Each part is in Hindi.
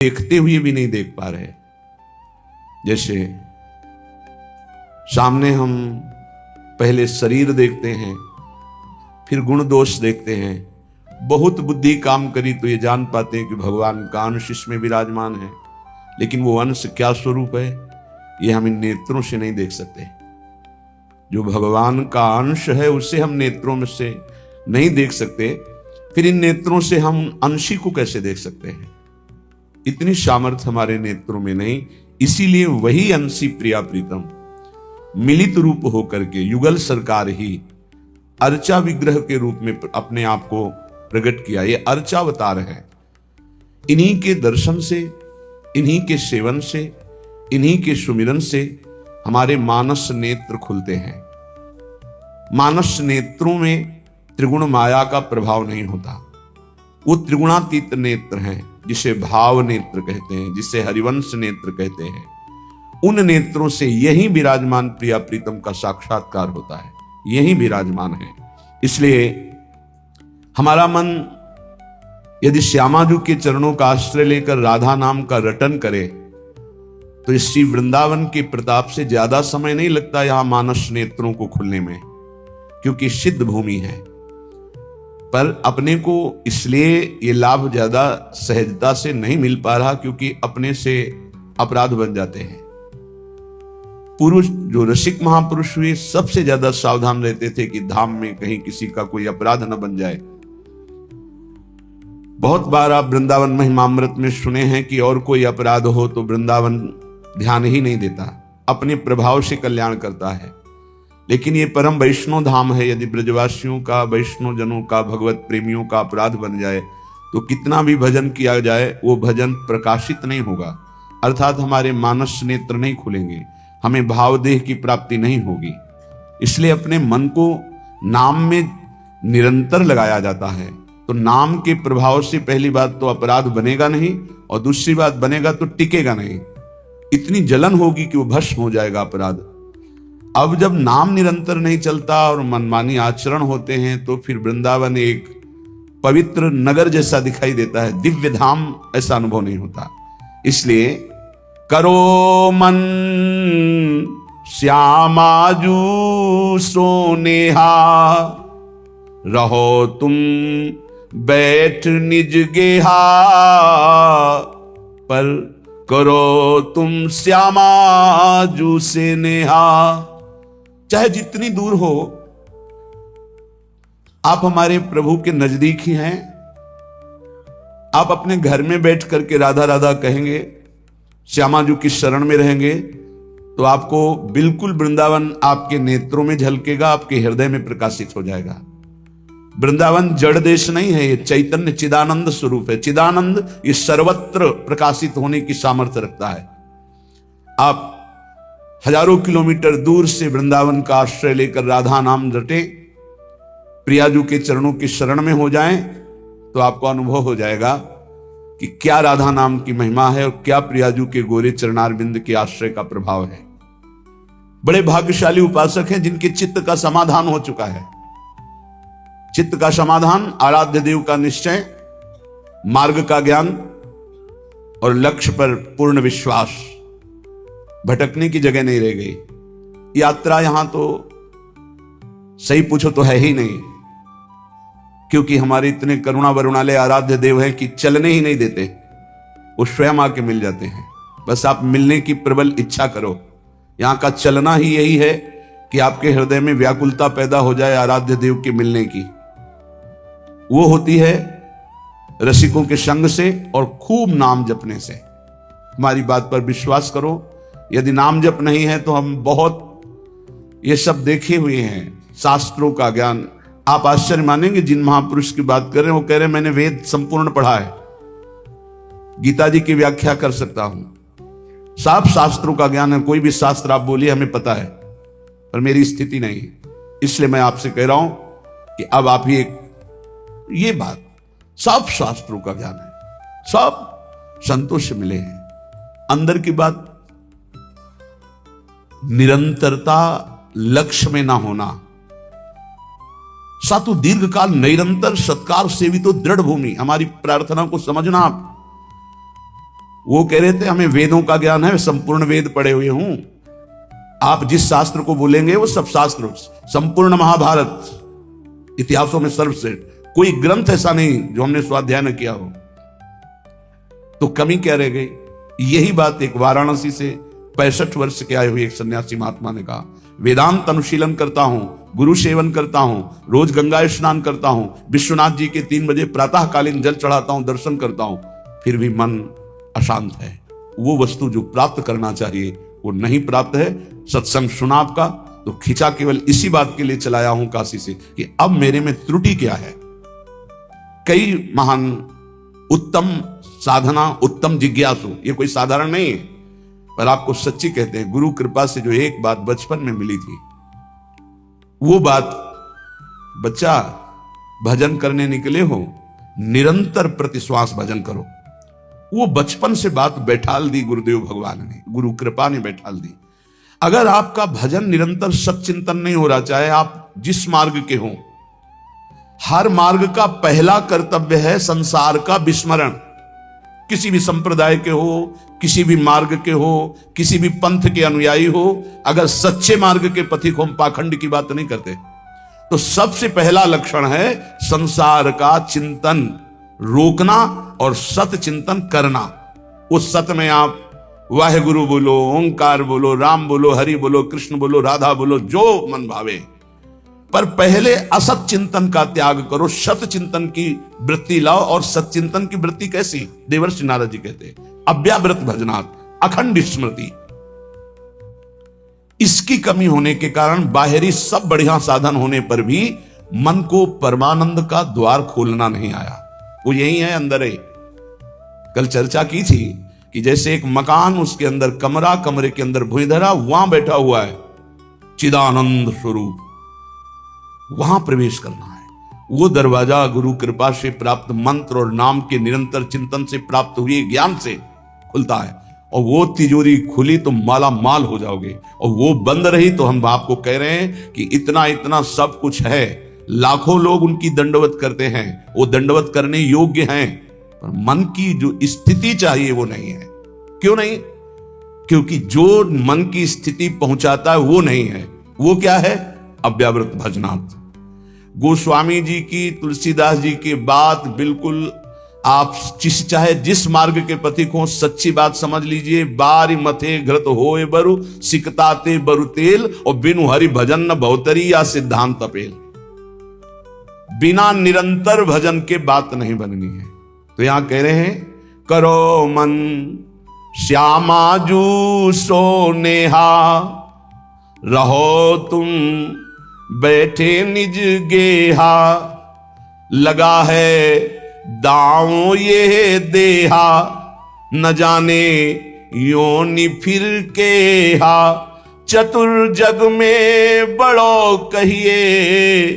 देखते हुए भी नहीं देख पा रहे। जैसे सामने हम पहले शरीर देखते हैं, फिर गुण दोष देखते हैं, बहुत बुद्धि काम करी तो ये जान पाते हैं कि भगवान का अंश इसमें विराजमान है, लेकिन वो अंश क्या स्वरूप है ये हम इन नेत्रों से नहीं देख सकते। जो भगवान का अंश है उसे हम नेत्रों में से नहीं देख सकते, फिर इन नेत्रों से हम अंशी को कैसे देख सकते हैं? इतनी सामर्थ्य हमारे नेत्रों में नहीं। इसीलिए वही अंशी प्रिया प्रीतम मिलित रूप होकर के युगल सरकार ही अर्चा विग्रह के रूप में अपने आप को प्रकट किया। ये अर्चावतार है। इन्हीं के दर्शन से, इन्हीं के सेवन से, इन्हीं के सुमिरन से हमारे मानस नेत्र खुलते हैं। मानस नेत्रों में त्रिगुण माया का प्रभाव नहीं होता। वो त्रिगुणातीत नेत्र हैं, जिसे भाव नेत्र कहते हैं, जिसे हरिवंश नेत्र कहते हैं। उन नेत्रों से यही विराजमान प्रिया प्रीतम का साक्षात्कार होता है, यही विराजमान है। इसलिए हमारा मन यदि श्यामाजू के चरणों का आश्रय लेकर राधा नाम का रटन करे तो इस श्री वृंदावन के प्रताप से ज्यादा समय नहीं लगता यहां मानस नेत्रों को खुलने में, क्योंकि सिद्ध भूमि है। पर अपने को इसलिए ये लाभ ज्यादा सहजता से नहीं मिल पा रहा क्योंकि अपने से अपराध बन जाते हैं। पुरुष जो रसिक महापुरुष हुए सबसे ज्यादा सावधान रहते थे कि धाम में कहीं किसी का कोई अपराध न बन जाए। बहुत बार आप वृंदावन महिमामृत में सुने हैं कि और कोई अपराध हो तो वृंदावन ध्यान ही नहीं देता, अपने प्रभाव से कल्याण करता है। लेकिन ये परम वैष्णव धाम है। यदि ब्रजवासियों का, वैष्णव जनों का, भगवत प्रेमियों का अपराध बन जाए तो कितना भी भजन किया जाए वो भजन प्रकाशित नहीं होगा, अर्थात हमारे मानस नेत्र नहीं खुलेंगे, हमें भावदेह की प्राप्ति नहीं होगी। इसलिए अपने मन को नाम में निरंतर लगाया जाता है। तो नाम के प्रभाव से पहली बात तो अपराध बनेगा नहीं, और दूसरी बात बनेगा तो टिकेगा नहीं। इतनी जलन होगी कि वो भस्म हो जाएगा अपराध। अब जब नाम निरंतर नहीं चलता और मनमानी आचरण होते हैं तो फिर वृंदावन एक पवित्र नगर जैसा दिखाई देता है, दिव्य धाम ऐसा अनुभव नहीं होता। इसलिए करो मन श्यामाजू सोनेहा, रहो तुम बैठ निज गेहा, पर करो तुम श्यामाजू से नेहा। चाहे जितनी दूर हो, आप हमारे प्रभु के नजदीक ही हैं। आप अपने घर में बैठ करके राधा राधा कहेंगे, श्यामाजू की शरण में रहेंगे, तो आपको बिल्कुल वृंदावन आपके नेत्रों में झलकेगा, आपके हृदय में प्रकाशित हो जाएगा। वृंदावन जड़ देश नहीं है, ये चैतन्य चिदानंद स्वरूप है। चिदानंद ये सर्वत्र प्रकाशित होने की सामर्थ्य रखता है। आप हजारों किलोमीटर दूर से वृंदावन का आश्रय लेकर राधा नाम रटे, प्रियाजू के चरणों की शरण में हो जाएं, तो आपको अनुभव हो जाएगा कि क्या राधा नाम की महिमा है और क्या प्रियाजू के गोरे चरणारविंद के आश्रय का प्रभाव है। बड़े भाग्यशाली उपासक हैं जिनके चित्त का समाधान हो चुका है। चित्त का समाधान, आराध्य देव का निश्चय, मार्ग का ज्ञान और लक्ष्य पर पूर्ण विश्वास। भटकने की जगह नहीं रह गई। यात्रा यहां तो सही पूछो तो है ही नहीं, क्योंकि हमारे इतने करुणा वरुणालय आराध्य देव हैं कि चलने ही नहीं देते, वो स्वयं आके मिल जाते हैं। बस आप मिलने की प्रबल इच्छा करो। यहां का चलना ही यही है कि आपके हृदय में व्याकुलता पैदा हो जाए आराध्य देव के मिलने की। वो होती है रसिकों के संग से और खूब नाम जपने से। हमारी बात पर विश्वास करो, यदि नाम जप नहीं है तो हम बहुत ये सब देखे हुए हैं, शास्त्रों का ज्ञान। आप आश्चर्य मानेंगे, जिन महापुरुष की बात कर रहे हैं वो कह रहे हैं मैंने वेद संपूर्ण पढ़ा है, गीता जी की व्याख्या कर सकता हूं, साफ शास्त्रों का ज्ञान है। कोई भी शास्त्र आप बोलिए हमें पता है, पर मेरी स्थिति नहीं। इसलिए मैं आपसे कह रहा हूं कि अब आप ही एक ये बात, सब शास्त्रों का ज्ञान है, सब संतों से मिले हैं। अंदर की बात, निरंतरता लक्ष्य में ना होना, सातु दीर्घ काल निरंतर सत्कार सेवी तो दृढ़ भूमि। हमारी प्रार्थना को समझना आप, वो कह रहे थे हमें वेदों का ज्ञान है, संपूर्ण वेद पढ़े हुए हूं। आप जिस शास्त्र को बोलेंगे वो सब शास्त्र, संपूर्ण महाभारत, इतिहासों में सर्वश्रेष्ठ, कोई ग्रंथ ऐसा नहीं जो हमने स्वाध्याय न किया हो। तो कमी क्या रह गई? यही बात एक वाराणसी से 65 वर्ष के आए हुए एक सन्यासी महात्मा ने कहा, वेदांत अनुशीलन करता हूं, गुरु सेवन करता हूं, रोज गंगा स्नान करता हूं, विश्वनाथ जी के 3 बजे प्रातःकालीन जल चढ़ाता हूं, दर्शन करता हूं, फिर भी मन अशांत है। वो वस्तु जो प्राप्त करना चाहिए वो नहीं प्राप्त है। सत्संग सुना आपका तो खिंचा केवल इसी बात के लिए चलाया हूं काशी से कि अब मेरे में त्रुटि क्या है। कई महान उत्तम साधना, उत्तम जिज्ञासु, ये कोई साधारण नहीं है, पर आपको सच्ची कहते हैं, गुरु कृपा से जो एक बात बचपन में मिली थी, वो बात, बच्चा भजन करने निकले हो, निरंतर प्रतिश्वास भजन करो। वो बचपन से बात बैठाल दी गुरुदेव भगवान ने, गुरु कृपा ने बैठाल दी। अगर आपका भजन निरंतर सच्चिंतन नहीं हो रहा, चाहे आप जिस मार्ग के हो, हर मार्ग का पहला कर्तव्य है संसार का विस्मरण। किसी भी संप्रदाय के हो, किसी भी मार्ग के हो, किसी भी पंथ के अनुयायी हो, अगर सच्चे मार्ग के पथिक हो, हम पाखंड की बात नहीं करते, तो सबसे पहला लक्षण है संसार का चिंतन रोकना और सत चिंतन करना। उस सत में आप वाहेगुरु बोलो, ओंकार बोलो, राम बोलो, हरि बोलो, कृष्ण बोलो, राधा बोलो, जो मन भावे, पर पहले असत चिंतन का त्याग करो, सत चिंतन की वृत्ति लाओ। और सत चिंतन की वृत्ति कैसी? देवर्षि नारद जी कहते हैं, अव्यावृत भजनात्, अखंड स्मृति। इसकी कमी होने के कारण बाहरी सब बढ़िया साधन होने पर भी मन को परमानंद का द्वार खोलना नहीं आया। वो यही है, अंदर है। कल चर्चा की थी कि जैसे एक मकान, उसके अंदर कमरा, कमरे के अंदर भुइंधरा, वहां बैठा हुआ है चिदानंद स्वरूप, वहां प्रवेश करना है। वो दरवाजा गुरु कृपा से प्राप्त मंत्र और नाम के निरंतर चिंतन से प्राप्त हुए ज्ञान से खुलता है। और वो तिजोरी खुली तो माला माल हो जाओगे, और वो बंद रही तो हम आपको कह रहे हैं कि इतना इतना सब कुछ है, लाखों लोग उनकी दंडवत करते हैं, वो दंडवत करने योग्य हैं, पर मन की जो स्थिति चाहिए वो नहीं है। क्यों नहीं? क्योंकि जो मन की स्थिति पहुंचाता है वो नहीं है। वो क्या है? अव्यावृत भजनात्। गोस्वामी जी की, तुलसीदास जी की बात बिल्कुल, आप चाहे जिस मार्ग के पथिक हो, सच्ची बात समझ लीजिए। बारी मथे घृत होए बरु, सिकताते बरु तेल, और बिनु हरि भजन न भवतरी या सिद्धांत अपेल। बिना निरंतर भजन के बात नहीं बननी है। तो यहां कह रहे हैं, करो मन श्यामा जू सोनेहा, रहो तुम बैठे निज गेहा, लगा है दांव ये देहा, न जाने योनि फिर के हा, चतुर जग में बड़ो कहिए,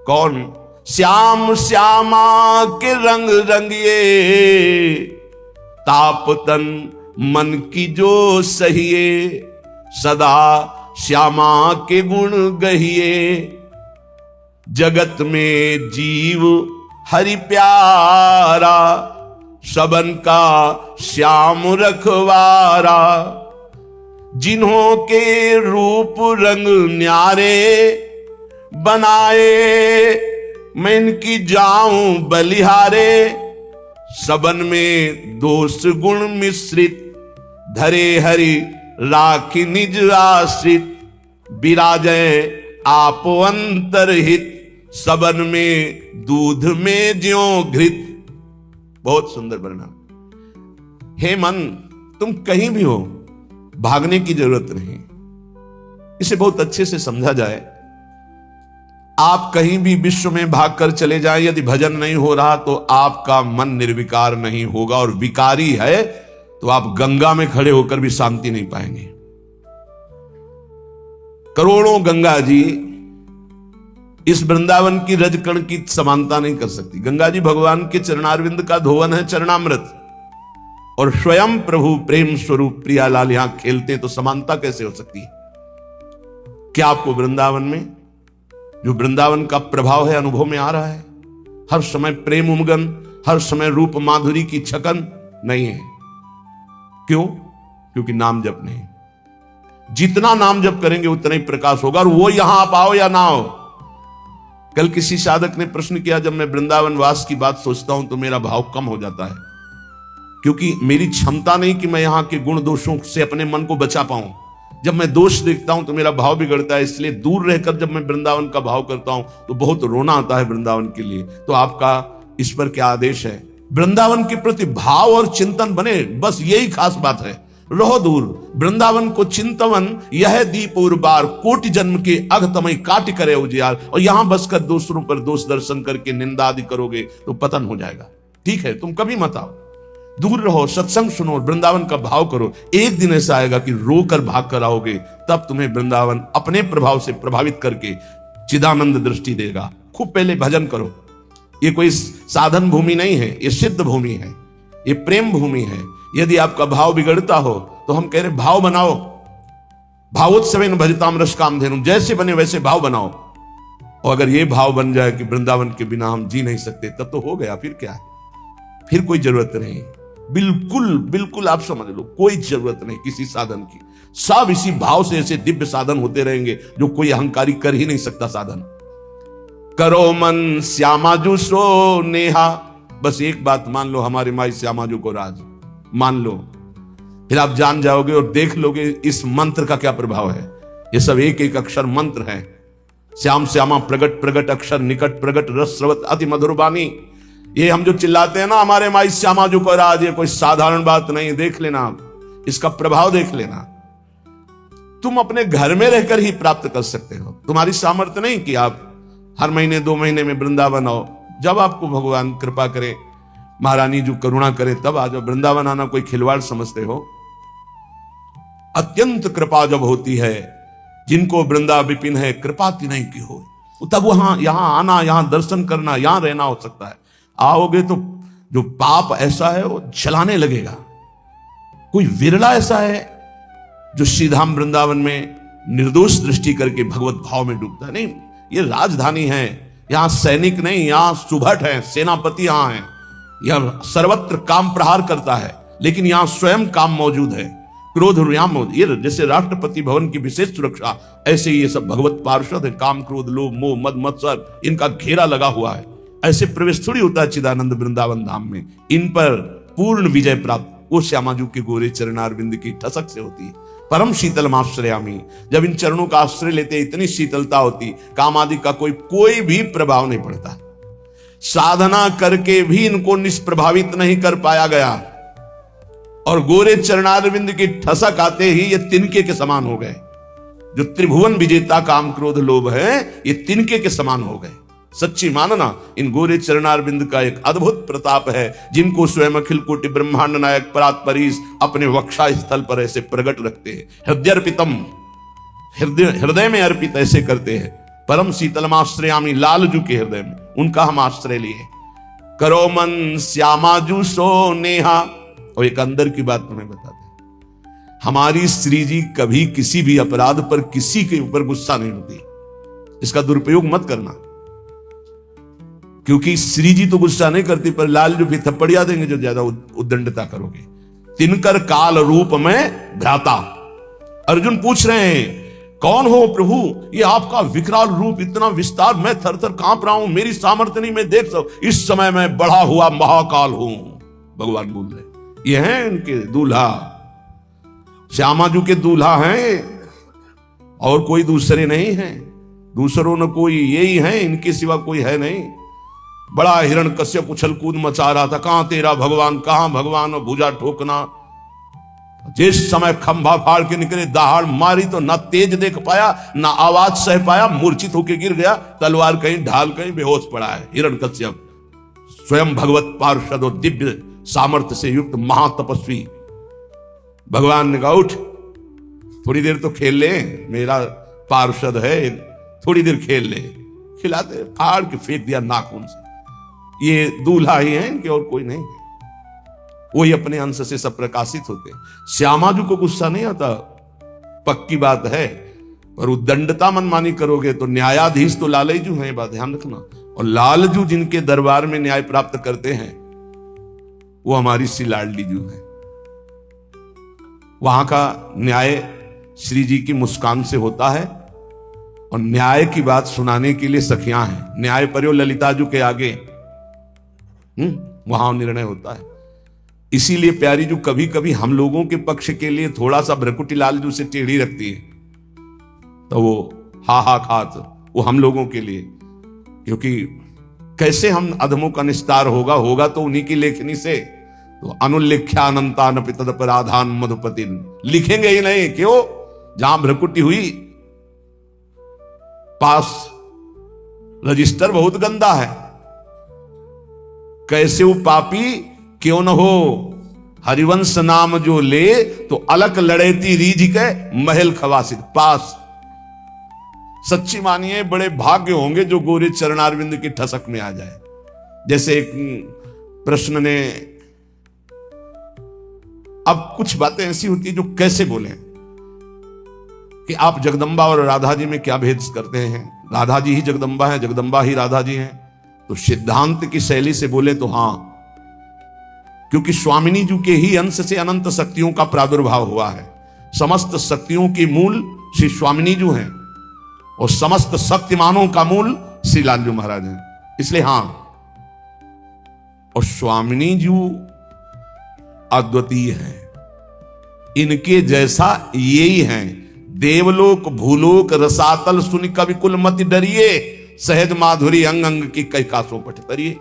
कौन? श्याम श्यामा के रंग रंगिए, ताप तन मन की जो सहिए, सदा श्यामा के गुण गहिए, जगत में जीव हरि प्यारा, सबन का श्याम रखवारा, जिन्हों के रूप रंग न्यारे, बनाए मैं इनकी जाऊं बलिहारे, सबन में दोष गुण मिश्रित, धरे हरि राखी निज आश्रित, विराजय आप अंतरहित, सबन में दूध में ज्यों घृत। बहुत सुंदर वर्णन। हे मन, तुम कहीं भी हो, भागने की जरूरत नहीं। इसे बहुत अच्छे से समझा जाए। आप कहीं भी विश्व में भागकर चले जाएं, यदि भजन नहीं हो रहा तो आपका मन निर्विकार नहीं होगा, और विकारी है तो आप गंगा में खड़े होकर भी शांति नहीं पाएंगे। करोड़ों गंगा जी इस वृंदावन की रजकण की समानता नहीं कर सकती। गंगा जी भगवान के चरणारविंद का धोवन है, चरणामृत, और स्वयं प्रभु प्रेम स्वरूप प्रियालाल यहां खेलते, तो समानता कैसे हो सकती है? क्या आपको वृंदावन में जो वृंदावन का प्रभाव है अनुभव में आ रहा है? हर समय प्रेम उमगन, हर समय रूप माधुरी की छकन नहीं है। क्यों? क्योंकि नाम जप नहीं। जितना नाम जप करेंगे उतना ही प्रकाश होगा, और वो यहां आप आओ या ना आओ। कल किसी साधक ने प्रश्न किया, जब मैं वृंदावन वास की बात सोचता हूं तो मेरा भाव कम हो जाता है, क्योंकि मेरी क्षमता नहीं कि मैं यहां के गुण दोषों से अपने मन को बचा पाऊं। जब मैं दोष देखता हूं तो मेरा भाव बिगड़ता है, इसलिए दूर रहकर जब मैं वृंदावन का भाव करता हूं तो बहुत रोना आता है वृंदावन के लिए। तो आपका इस पर क्या आदेश है? वृंदावन के प्रति भाव और चिंतन बने, बस यही खास बात है। रहो दूर, वृंदावन को चिंतवन यह दीप और बार, कोटि जन्म के अघतमय काट करे उजियार। और यहां बसकर दूसरों पर दोष दर्शन करके निंदा आदि करोगे तो पतन हो जाएगा। ठीक है, तुम कभी मत आओ, दूर रहो, सत्संग सुनो, वृंदावन का भाव करो। एक दिन ऐसा आएगा कि रोकर भाग कर आओगे, तब तुम्हें वृंदावन अपने प्रभाव से प्रभावित करके चिदानंद दृष्टि देगा। खूब पहले भजन करो। ये कोई साधन भूमि नहीं है, ये सिद्ध भूमि है, ये प्रेम भूमि है। यदि आपका भाव बिगड़ता हो तो हम कह रहे भाव बनाओ। भावोत्सवेन भजताम रस कामधेनु, जैसे बने वैसे भाव बनाओ। और अगर ये भाव बन जाए कि वृंदावन के बिना हम जी नहीं सकते, तब तो हो गया। फिर क्या है? फिर कोई जरूरत नहीं। बिल्कुल बिल्कुल आप समझ लो, कोई जरूरत नहीं किसी साधन की। सब इसी भाव से ऐसे दिव्य साधन होते रहेंगे जो कोई अहंकारी कर ही नहीं सकता साधन। करो मन श्यामाजू सो नेहा, बस एक बात मान लो, हमारे माई श्यामाजू को राज मान लो, फिर आप जान जाओगे और देख लोगे इस मंत्र का क्या प्रभाव है। ये सब एक एक अक्षर मंत्र है। श्याम श्यामा प्रगट प्रगट अक्षर निकट प्रगट रस स्रवत अति मधुर वाणी। ये हम जो चिल्लाते हैं ना, हमारे माई श्यामाजू को राज, ये कोई साधारण बात नहीं। देख लेना आप, इसका प्रभाव देख लेना। तुम अपने घर में रहकर ही प्राप्त कर सकते हो। तुम्हारी सामर्थ्य नहीं कि आप हर महीने 2 महीने में वृंदावन आओ। जब आपको भगवान कृपा करे, महारानी जो करुणा करे, तब आ जाओ। वृंदावन आना कोई खिलवाड़ समझते हो? अत्यंत कृपा जब होती है, जिनको वृंदा विपिन है कृपा की नहीं की हो, तब वहां यहां आना, यहां दर्शन करना, यहां रहना हो सकता है। आओगे तो जो पाप ऐसा है वो जलाने लगेगा। कोई विरला ऐसा है जो श्रीधाम वृंदावन में निर्दोष दृष्टि करके भगवत भाव में डूबता है। नहीं, ये राजधानी है, यहां सैनिक नहीं, यहां सुभट है, सेनापति यहां है। यह सर्वत्र काम प्रहार करता है, लेकिन यहां स्वयं काम मौजूद है। क्रोध मौजूद, ये जैसे राष्ट्रपति भवन की विशेष सुरक्षा, ऐसे ये सब भगवत पार्षद है। काम क्रोध लोभ मोह मद मत्सर, इनका घेरा लगा हुआ है। ऐसे प्रवेश थोड़ी होता है चिदानंद वृंदावन धाम में। इन पर पूर्ण विजय प्राप्त वो श्यामाजू के गोरे चरणारविंद की ठसक से होती है। परम शीतल आश्रयामी, जब इन चरणों का आश्रय लेते इतनी शीतलता होती, काम आदि का कोई भी प्रभाव नहीं पड़ता। साधना करके भी इनको निष्प्रभावित नहीं कर पाया गया, और गोरे चरणारविंद की ठसक आते ही ये तिनके के समान हो गए। जो त्रिभुवन विजेता काम क्रोध लोभ है, ये तिनके के समान हो गए। सच्ची मानना, इन गोरे चरणारविंद का एक अद्भुत प्रताप है, जिनको स्वयं अखिल कोटि ब्रह्मांड नायक परात्परीश अपने वक्षा स्थल पर ऐसे प्रकट रखते हैं। हृदयर्पितम, हृदय में अर्पित ऐसे करते हैं। परम शीतलमाश्रयामी, लालजू के हृदय में उनका हम आश्रय लिए। करो मन श्यामाजू सो नेहा। और एक अंदर की बात तुम्हें बताते हैं, हमारी श्री जी कभी किसी भी अपराध पर किसी के ऊपर गुस्सा नहीं होती। इसका दुरुपयोग मत करना, क्योंकि श्री जी तो गुस्सा नहीं करती, पर लालजू भी थप्पड़िया देंगे जो ज्यादा उद्दंडता करोगे। तिनकर काल रूप में भ्राता। अर्जुन पूछ रहे हैं, कौन हो प्रभु? ये आपका विकराल रूप, इतना विस्तार, मैं थर थर कांप रहा हूं, मेरी सामर्थ्य नहीं, मैं देख सकूं। इस समय मैं बढ़ा हुआ महाकाल हूं। भगवान बोल रहे, ये हैं इनके दूल्हा, श्यामाजू के दूल्हा हैं, और कोई दूसरे नहीं हैं। दूसरों ने कोई यही है, इनके सिवा कोई है नहीं। बड़ा हिरण्यकश्यप उछल कूद मचा रहा था, कहां तेरा भगवान, कहां भगवान, और भुजा ठोकना। जिस समय खंभा फाड़ के निकले, दहाड़ मारी तो ना तेज देख पाया, ना आवाज सह पाया, मूर्छित होकर गिर गया। तलवार कहीं ढाल कहीं बेहोश पड़ा है हिरण्यकश्यप, स्वयं भगवत पार्षद और दिव्य सामर्थ्य से युक्त महातपस्वी। भगवान ने कहा, उठ, थोड़ी देर तो खेल ले, मेरा पार्षद है, थोड़ी देर खेल ले। खिलाते, फाड़ के फेंक दिया नाखून से। ये दूल्हा ही है इनके, और कोई नहीं है। वही अपने अंश से सब प्रकाशित होते। श्यामाजू को गुस्सा नहीं आता, पक्की बात है, पर उद्दंडता मनमानी करोगे तो न्यायाधीश तो लालजू हैं, बात ध्यान रखना। और लालजू जिनके दरबार में न्याय प्राप्त करते हैं, वो हमारी सी लाडली जू है। वहां का न्याय श्री जी की मुस्कान से होता है, और न्याय की बात सुनाने के लिए सखियां हैं। न्याय पर्यो ललिताजू के आगे वहां निर्णय होता है। इसीलिए प्यारी जो कभी कभी हम लोगों के पक्ष के लिए थोड़ा सा भ्रकुटी लाल जो से टेढ़ी रखती है, तो वो हा खात वो हम लोगों के लिए, क्योंकि कैसे हम अधमों का निस्तार होगा तो उन्हीं की लेखनी से। तो अनुल्लेख्यानंता न पितदपराधान मधुपति, लिखेंगे ही नहीं, क्यों? जहां भ्रकुटी हुई पास रजिस्टर बहुत गंदा है, कैसे वो पापी क्यों न हो, हरिवंश नाम जो ले तो अलग लड़ेती रीझ के महल खवासित पास। सच्ची मानिए बड़े भाग्य होंगे जो गोरे चरणारविंद की ठसक में आ जाए। जैसे एक प्रश्न ने, अब कुछ बातें ऐसी होती है जो कैसे बोले कि आप जगदम्बा और राधा जी में क्या भेद करते हैं, राधा जी ही जगदम्बा है, जगदम्बा ही राधा जी हैं। तो सिद्धांत की शैली से बोले तो हां, क्योंकि स्वामिनी जी के ही अंश से अनंत शक्तियों का प्रादुर्भाव हुआ है। समस्त शक्तियों की मूल श्री स्वामिनी जी हैं, और समस्त शक्तिमानों का मूल श्री लालजू महाराज हैं। इसलिए हां, और स्वामिनी जी अद्वितीय है, इनके जैसा यही है। देवलोक भूलोक रसातल सुन कवि कुल मति डरिए, सहज माधुरी अंग अंग की कई कासों पट तरिए।